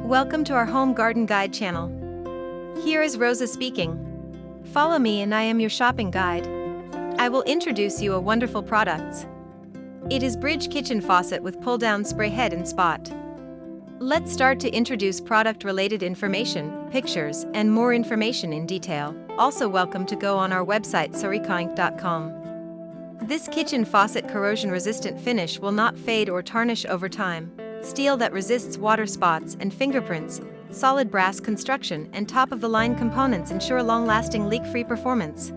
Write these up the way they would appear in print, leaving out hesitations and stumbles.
Welcome to our Home Garden Guide channel. Here is Rosa speaking. Follow me and I am your shopping guide. I will introduce you a wonderful products. It is Bridge kitchen faucet with pull-down spray head and spot. Let's start to introduce product-related information, pictures, and more information in detail. Also welcome to go on our website 𝐊𝐢𝐭𝐜𝐡𝐞𝐵. This kitchen faucet corrosion-resistant finish will not fade or tarnish over time. Steel that resists water spots and fingerprints, solid brass construction and top-of-the-line components ensure long-lasting leak-free performance.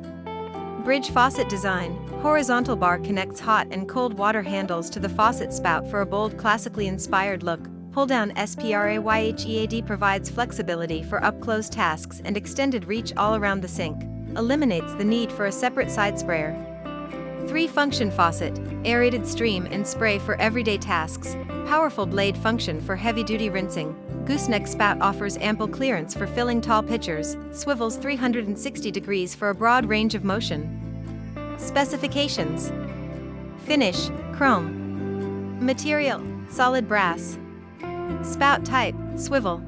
Bridge faucet design. Horizontal bar connects hot and cold water handles to the faucet spout for a bold, classically inspired look. Pull-down SPRAYHEAD provides flexibility for up-close tasks and extended reach all around the sink. Eliminates the need for a separate side sprayer. 3-function faucet. Aerated stream and spray for everyday tasks. Powerful blade function for heavy-duty rinsing. Gooseneck spout offers ample clearance for filling tall pitchers. Swivels 360 degrees for a broad range of motion. Specifications. Finish, chrome. Material, solid brass. Spout type, swivel.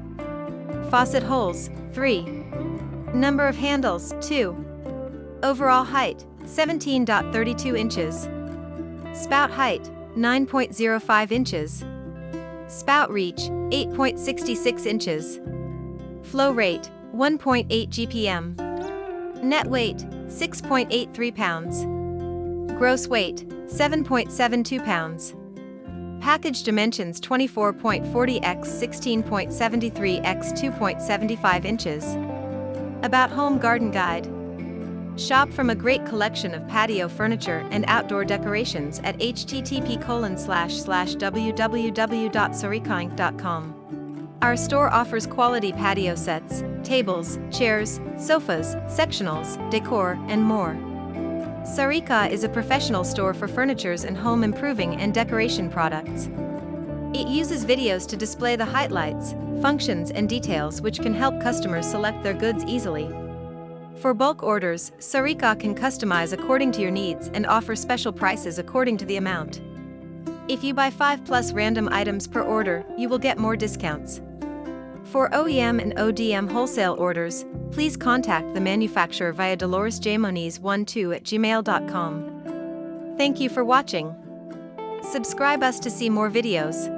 Faucet holes, 3. Number of handles, 2. Overall height, 17.32 inches. Spout height, 9.05 inches. Spout reach, 8.66 inches. Flow rate, 1.8 GPM. Net weight, 6.83 pounds. Gross weight, 7.72 pounds. Package dimensions 24.40 x 16.73 x 2.75 inches. About Home Garden Guide. Shop from a great collection of patio furniture and outdoor decorations at http://www.𝐊𝐢𝐭𝐜𝐡𝐞𝐭. Our store offers quality patio sets, tables, chairs, sofas, sectionals, decor, and more. 𝐊𝐢𝐭𝐜 is a professional store for furnitures and home improving and decoration products. It uses videos to display the highlights, functions, and details which can help customers select their goods easily. For bulk orders, 𝐊𝐢𝐭𝐜 can customize according to your needs and offer special prices according to the amount. If you buy 5+ random items per order, you will get more discounts. For OEM and ODM wholesale orders, please contact the manufacturer via 𝐿𝐢𝐿𝐒𝐿𝐒𝑠𝑗monese12@gmail.com. Thank you for watching. Subscribe us to see more videos.